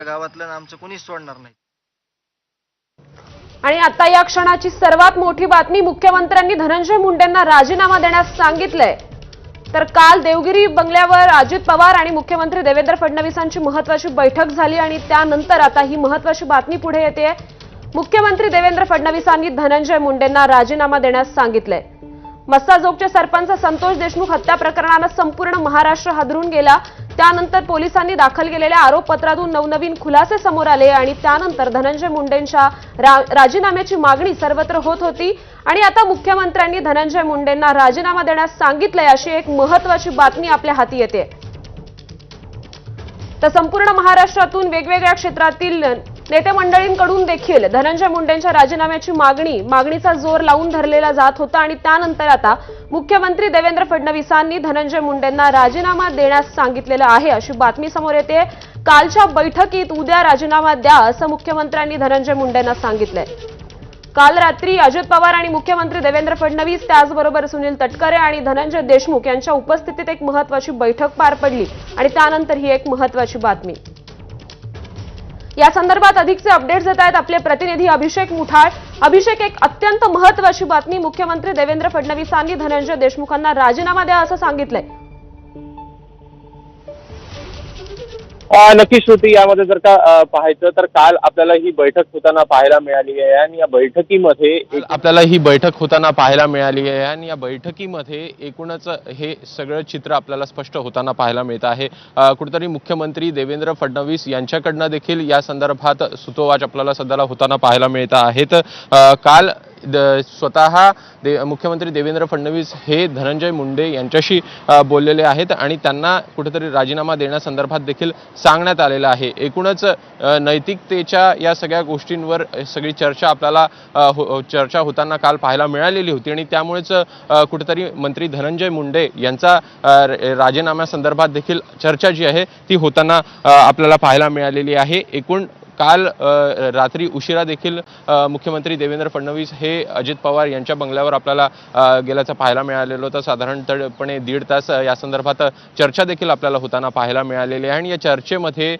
गावातलं आमचं कोणीच सोडणार नाही। आणि आता या क्षणाची सर्वात मोठी बातमी, मुख्यमंत्र्यांनी धनंजय मुंडेंना राजीनामा देण्यास सांगितलंय। तर काल देवगिरी बंगल्यावर अजित पवार आणि मुख्यमंत्री देवेंद्र फडणवीसांची महत्त्वाची बैठक झाली आणि त्यानंतर आता ही महत्त्वाची बातमी पुढे येते। मुख्यमंत्री देवेंद्र फडणवीसांनी धनंजय मुंडेंना राजीनामा देण्यास सांगितलंय। मस्साजोगचे सरपंच संतोष देशमुख हत्या प्रकरणाने संपूर्ण महाराष्ट्र हादरून गेला। त्यानंतर पोलिसांनी दाखल केलेल्या आरोपपत्रातून नवनवीन खुलासे समोर आले आणि त्यानंतर धनंजय मुंडेंच्या राजीनाम्याची मागणी सर्वत्र होत होती आणि आता मुख्यमंत्र्यांनी धनंजय मुंडेंना राजीनामा देण्यास सांगितलंय अशी एक महत्त्वाची बातमी आपल्या हाती येते। तर संपूर्ण महाराष्ट्रातून वेगवेगळ्या क्षेत्रातील नेते मंडळींकडून देखील धनंजय मुंडेंच्या राजीनाम्याची मागणीचा जोर लावून धरलेला जात होता आणि त्यानंतर आता मुख्यमंत्री देवेंद्र फडणवीसांनी धनंजय मुंडेंना राजीनामा देण्यास सांगितलेलं आहे अशी बातमी समोर येते। कालच्या बैठकीत उद्या राजीनामा द्या असं मुख्यमंत्र्यांनी धनंजय मुंडेंना सांगितलंय। काल रात्री अजित पवार आणि मुख्यमंत्री देवेंद्र फडणवीस त्याचबरोबर सुनील तटकरे आणि धनंजय देशमुख यांच्या उपस्थितीत एक महत्त्वाची बैठक पार पडली आणि त्यानंतर ही एक महत्त्वाची बातमी। या संदर्भात अधिकचे अपडेट्स देत आहेत आपले प्रतिनिधी अभिषेक मुठाळ। अभिषेक, एक अत्यंत महत्त्वाची बातमी, मुख्यमंत्री देवेंद्र फडणवीसांनी धनंजय देशमुखांना राजीनामा द्या असं सांगितलंय। नक्की श्रुती, यामध्ये जर का पाहायचं तर काल आपल्याला ही बैठक होताना पाहायला मिळाली आहे आणि या बैठकीमध्ये एकूणच हे सगळं चित्र आपल्याला स्पष्ट होताना पाहायला मिळत आहे। कुठेतरी मुख्यमंत्री देवेंद्र फडणवीस यांच्याकडनं देखील या संदर्भात सुतोवाच आपल्याला सध्याला होताना पाहायला मिळत आहेत। काल स्वतः मुख्यमंत्री देवेंद्र फडणवीस हे धनंजय मुंडे यांच्याशी बोललेले आहेत आणि त्यांना कुठेतरी राजीनामा देण्यासंदर्भात देखील सांगण्यात आलेलं आहे। एकूणच नैतिकतेच्या या सगळ्या गोष्टींवर सगळी चर्चा आपल्याला चर्चा होताना काल पाहायला मिळालेली होती आणि त्यामुळेच कुठेतरी मंत्री धनंजय मुंडे यांचा राजीनाम्यासंदर्भात देखील चर्चा जी आहे ती होताना आपल्याला पाहायला मिळालेली आहे। एकूण काल रात्री उशिरा देखील मुख्यमंत्री देवेंद्र फडणवीस हे अजित पवार यांच्या बंगल्यावर आपल्याला गेल्याचं पाहायला मिळालेलं होतं। साधारणपणे 1.5 तास या संदर्भात चर्चा देखील आपल्याला होताना पाहायला मिळालेली आहे आणि या चर्चेमध्ये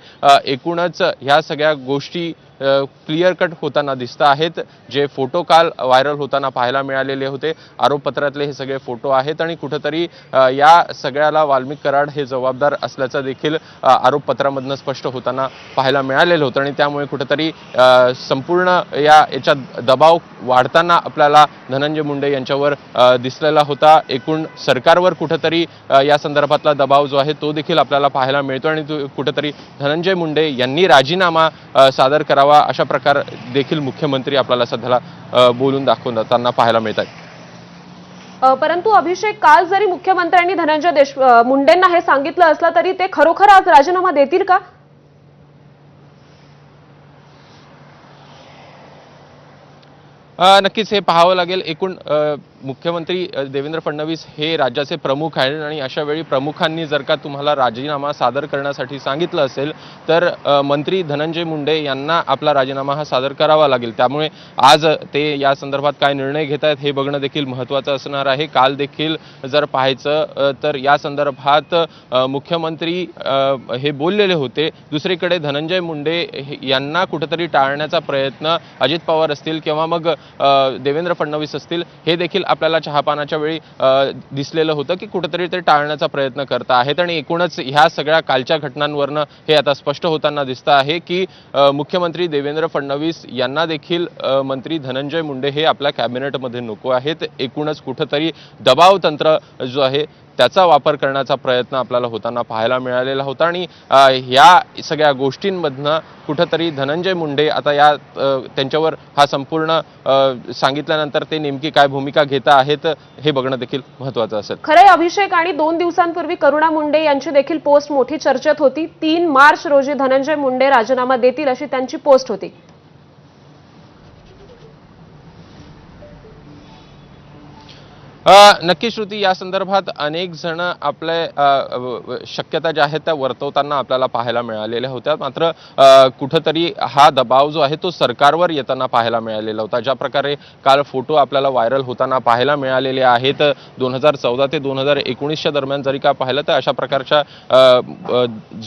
एकूणच ह्या सगळ्या गोष्टी क्लिअर कट होताना दिसत आहेत। जे फोटो काल व्हायरल होताना पाहायला मिळालेले होते, आरोपपत्रातले हे सगळे फोटो आहेत आणि कुठेतरी या सगळ्याला वाल्मिक कराड हे जबाबदार असल्याचं देखील आरोपपत्रामधनं स्पष्ट होताना पाहायला मिळालेलं होतं आणि त्यामुळे कुठेतरी संपूर्ण याचा दबाव वाढताना आपल्याला धनंजय मुंडे यांच्यावर दिसलेला होता। एकूण सरकारवर कुठेतरी या संदर्भातला दबाव जो आहे तो देखील आपल्याला पाहायला मिळतो आणि कुठेतरी धनंजय मुंडे यांनी राजीनामा सादर करावा अशा प्रकार देखील मुख्यमंत्री आपल्याला सध्याला बोलून दाखवताना पाहायला मिळतात। परंतु अभिषेक, काल जरी मुख्यमंत्र्यांनी धनंजय मुंडेंना हे सांगितलं असलं तरी ते खरोखर आज राजीनामा देतील का? नक्कीच हे पाहावं लागेल। एकूण मुख्यमंत्री देवेंद्र फडणवीस हे राज्याचे प्रमुख आहेत आणि अशा वेळी प्रमुखांनी जर का तुम्हाला राजीनामा सादर करण्यासाठी सांगितलं असेल तर मंत्री धनंजय मुंडे यांना आपला राजीनामा हा सादर करावा लागेल। त्यामुळे आज ते या संदर्भात काय निर्णय घेत आहेत हे बघणं देखील महत्त्वाचं असणार आहे। काल देखील जर पाहायचं तर या संदर्भात मुख्यमंत्री हे बोललेले होते। दुसरीकडे धनंजय मुंडे यांना कुठेतरी टाळण्याचा प्रयत्न अजित पवार असतील किंवा मग देवेंद्र फडणवीस असतील हे देखील आपल्याला चहापानाच्या वेळी दिसलेलं होतं की कुठेतरी ते टाळण्याचा प्रयत्न करत आहेत आणि एकूणच ह्या सगळ्या कालच्या घटनांवरनं हे आता स्पष्ट होताना दिसतं आहे की मुख्यमंत्री देवेंद्र फडणवीस यांना देखील मंत्री धनंजय मुंडे हे आपल्या कॅबिनेटमध्ये नको आहेत। एकूणच कुठेतरी दबाव तंत्र जो आहे त्याचा वापर करण्याचा प्रयत्न आपल्याला होताना पाहायला मिळालेला होता आणि ह्या सगळ्या गोष्टींमधनं कुठेतरी धनंजय मुंडे आता या त्यांच्यावर हा संपूर्ण सांगितल्यानंतर ते नेमकी काय भूमिका घेत आहेत हे बघणं देखील महत्त्वाचं असेल। खरंय अभिषेक, आणि 2 दिवसांपूर्वी करुणा मुंडे यांची देखील पोस्ट मोठी चर्चेत होती। 3 मार्च रोजी धनंजय मुंडे राजीनामा देतील अशी त्यांची पोस्ट होती। नक्की श्रुती, या संदर्भात अनेक जण आपल्या शक्यता ज्या आहेत त्या वर्तवताना आपल्याला पाहायला मिळालेल्या होत्या. मात्र कुठंतरी हा दबाव जो आहे तो सरकारवर येताना पाहायला मिळालेला होता. ज्या प्रकारे काल फोटो आपल्याला व्हायरल होताना पाहायला मिळालेले आहेत 2014 ते 2019च्या दरम्यान जरी का पाहिलं तर अशा प्रकारच्या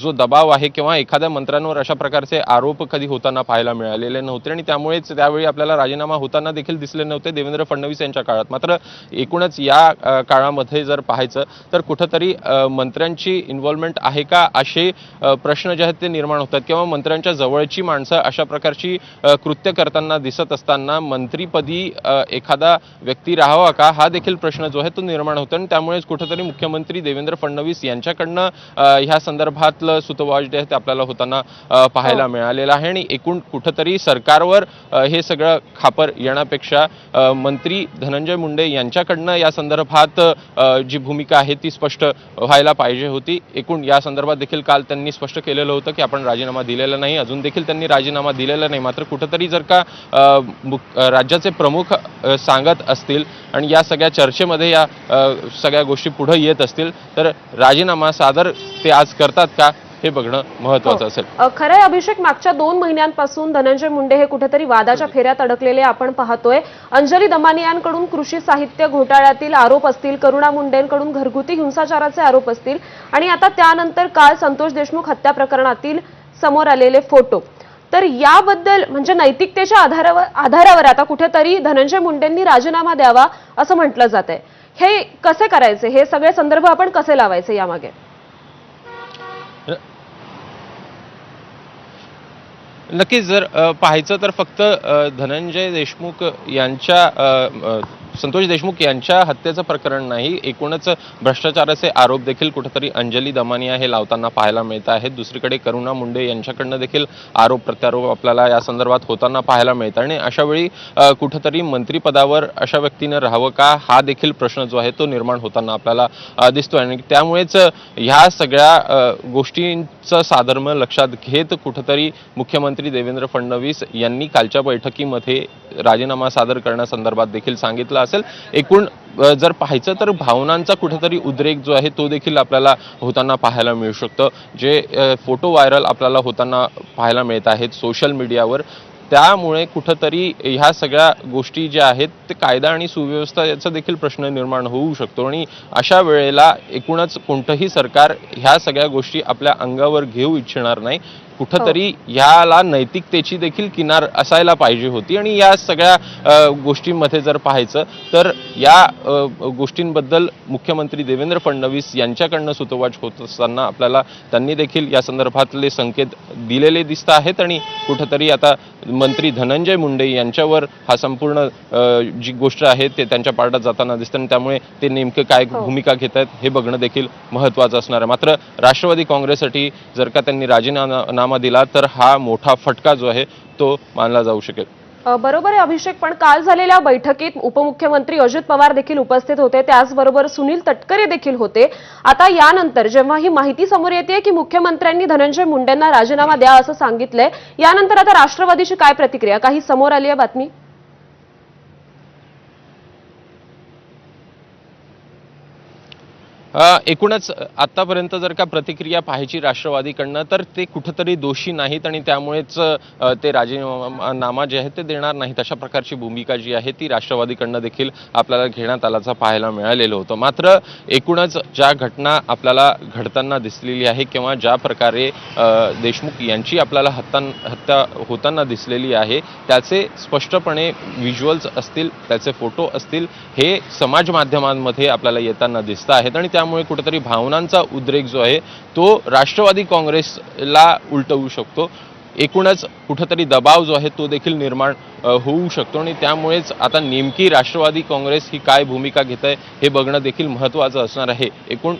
जो दबाव आहे किंवा एखाद्या मंत्र्यांवर अशा प्रकारचे आरोप कधी होताना पाहायला मिळालेले नव्हते आणि त्यामुळेच त्यावेळी आपल्याला राजीनामा होताना देखील दिसले नव्हते देवेंद्र फडणवीस यांच्या काळात. मात्र एकूणच या काळामध्ये जर पाहायचं तर कुठंतरी मंत्र्यांची इन्व्हॉल्वमेंट आहे का असे प्रश्न जे आहेत ते निर्माण होतात किंवा मंत्र्यांच्या जवळची माणसं अशा प्रकारची कृत्य करताना दिसत असताना मंत्रीपदी एखादा व्यक्ती राहावा का हा देखील प्रश्न जो आहे तो निर्माण होतो आणि त्यामुळेच कुठंतरी मुख्यमंत्री देवेंद्र फडणवीस यांच्याकडनं ह्या संदर्भातलं सुतोवाच जे आहे ते आपल्याला होताना पाहायला मिळालेलं आहे आणि एकूण कुठंतरी सरकारवर हे सगळं खापर येण्यापेक्षा मंत्री धनंजय मुंडे यांच्याकडनं या संदर्भात जी भूमिका आहे ती स्पष्ट व्हायला पाहिजे होती. एकूण या संदर्भात देखील काल त्यांनी स्पष्ट केलेलं होतं की आपण राजीनामा दिलेला नाही, अजून देखील त्यांनी राजीनामा दिलेला नाही. मात्र कुठंतरी जर का राज्याचे प्रमुख सांगत असतील आणि या सगळ्या चर्चेमध्ये या सगळ्या गोष्टी पुढे येत असतील तर राजीनामा सादर ते आज करतात का हे बघणं महत्त्वाचं असेल. खरंय अभिषेक, मागच्या 2 महिन्यांपासून धनंजय मुंडे हे कुठेतरी वादाच्या फेऱ्यात अडकलेले आपण पाहतोय. अंजली दमानियांकडून कृषी साहित्य घोटाळ्यातील आरोप असतील, करुणा मुंडेंकडून घरगुती हिंसाचाराचे आरोप असतील आणि आता त्यानंतर काल संतोष देशमुख हत्या प्रकरणातील समोर आलेले फोटो. तर याबद्दल म्हणजे नैतिकतेच्या आधारावर आता कुठेतरी धनंजय मुंडेंनी राजीनामा द्यावा असं म्हटलं जात आहे. हे कसे करायचे, हे सगळे संदर्भ आपण कसे लावायचे यामागे? नक्कीच जर पाहायचं तर फक्त धनंजय देशमुख यांच्या संतोष देशमुख यांच्या हत्येचं प्रकरण नाही, एकूणच भ्रष्टाचाराचे आरोप देखील कुठेतरी अंजली दमानिया हे लावताना पाहायला मिळत आहेत. दुसरीकडे करुणा मुंडे यांच्याकडनं देखील आरोप प्रत्यारोप आपल्याला या संदर्भात होताना पाहायला मिळत आणि अशावेळी कुठेतरी मंत्रिपदावर अशा व्यक्तीनं राहावं का हा देखील प्रश्न जो आहे तो निर्माण होताना आपल्याला दिसतोय आणि त्यामुळेच ह्या सगळ्या गोष्टींचं साधर्म लक्षात घेत कुठेतरी मुख्यमंत्री देवेंद्र फडणवीस यांनी कालच्या बैठकीमध्ये राजीनामा सादर करण्यासंदर्भात देखील सांगितलं असेल. एकूण जर पाहायचं तर भावनांचा कुठेतरी उद्रेक जो आहे तो देखील आपल्याला होताना पाहायला मिळू शकतो. जे फोटो व्हायरल आपल्याला होताना पाहायला मिळत आहेत सोशल मीडियावर, त्यामुळे कुठंतरी ह्या सगळ्या गोष्टी ज्या आहेत ते कायदा आणि सुव्यवस्था याचा देखील प्रश्न निर्माण होऊ शकतो आणि अशा वेळेला एकूणच कोणतंही सरकार ह्या सगळ्या गोष्टी आपल्या अंगावर घेऊ इच्छिणार नाही. कुठंतरी ह्याला नैतिकतेची देखील किनार असायला पाहिजे होती आणि या सगळ्या गोष्टींमध्ये जर पाहायचं तर या गोष्टींबद्दल मुख्यमंत्री देवेंद्र फडणवीस यांच्याकडनं सुतोवाच होत असताना आपल्याला त्यांनी देखील या संदर्भातले संकेत दिलेले दिसत आहेत आणि कुठंतरी आता मंत्री धनंजय मुंडे यांच्यावर हा संपूर्ण जी गोष्ट आहे ते त्यांच्या पारडात जाताना दिसतं आणि त्यामुळे ते नेमकं काय भूमिका घेत आहेत हे बघणं देखील महत्त्वाचं असणार आहे. मात्र राष्ट्रवादी काँग्रेससाठी जर का त्यांनी राजीनामा दिला तर हा मोठा फटका जो आहे तो मानला जाऊ शकेल. बरोबर आहे अभिषेक, पण काल झालेल्या बैठकीत उपमुख्यमंत्री अजित पवार देखील उपस्थित होते, त्याचबरोबर सुनील तटकरे देखील होते. आता यानंतर जेव्हा ही माहिती समोर येते की मुख्यमंत्र्यांनी धनंजय मुंडेंना राजीनामा द्या असं सांगितलंय, यानंतर आता राष्ट्रवादीची काय प्रतिक्रिया, काही समोर आली आहे बातमी? एकूणच आतापर्यंत जर का प्रतिक्रिया पाहायची राष्ट्रवादीकडनं तर ते कुठंतरी दोषी नाहीत आणि त्यामुळेच ते राजीनामा जे आहे ते देणार नाहीत अशा प्रकारची भूमिका जी आहे ती राष्ट्रवादीकडनं देखील आपल्याला घेण्यात आल्याचं पाहायला मिळालेलं होतं. मात्र एकूणच ज्या घटना आपल्याला घडताना दिसलेली आहे किंवा ज्या प्रकारे देशमुख यांची आपल्याला हत्या होताना दिसलेली आहे त्याचे स्पष्टपणे व्हिज्युअल्स असतील, त्याचे फोटो असतील, हे समाज माध्यमांमध्ये आपल्याला येताना दिसत आहेत आणि त्यामुळे कुठेतरी भावनांचा उद्रेक जो आहे तो राष्ट्रवादी काँग्रेसला उलटवू शकतो. एकूणच कुठेतरी दबाव जो आहे तो देखील निर्माण होऊ शकतो आणि त्यामुळेच आता नेमकी राष्ट्रवादी काँग्रेस ही काय भूमिका घेत आहे हे बघणं देखील महत्त्वाचं असणार आहे. एकूण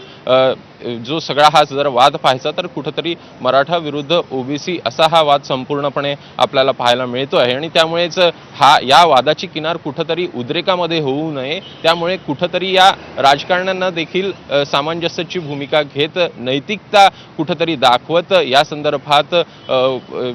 जो सगळा हा जर वाद पाहायचा तर कुठेतरी मराठा विरुद्ध ओबीसी असा हा वाद संपूर्णपणे आपल्याला पाहायला मिळतो आहे आणि त्यामुळेच या वादाची किनार कुठेतरी उद्रेकामध्ये होऊ नये, त्यामुळे कुठेतरी या राजकारण्यांना देखील सामंजस्याची भूमिका घेत नैतिकता कुठेतरी दाखवत या संदर्भात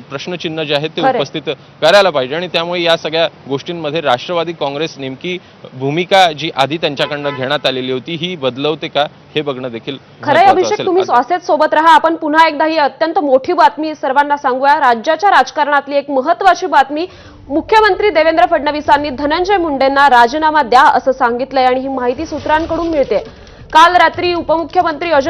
प्रश्नचिन्ह जे आहे ते उपस्थित करायला पाहिजे आणि त्यामुळे त्यामुळे या सगळ्या गोष्टींमध्ये राष्ट्रवादी काँग्रेस नेमकी भूमिका जी आधी त्यांच्याकडनं घेण्यात आलेली होती ही बदलवते का हे बघणं देखील खरंय महत्त्वाचं अभिषेक, असेल. तुम्ही असेच सोबत राहा. आपण पुन्हा एकदा ही अत्यंत मोठी बातमी सर्वांना सांगूया. राज्याच्या राजकारणातली एक महत्त्वाची बातमी. मुख्यमंत्री देवेंद्र फडणवीसांनी धनंजय मुंडेंना राजीनामा द्या असं सांगितलंय आणि ही माहिती सूत्रांकडून मिळते. काल रात्री उपमुख्यमंत्री अजित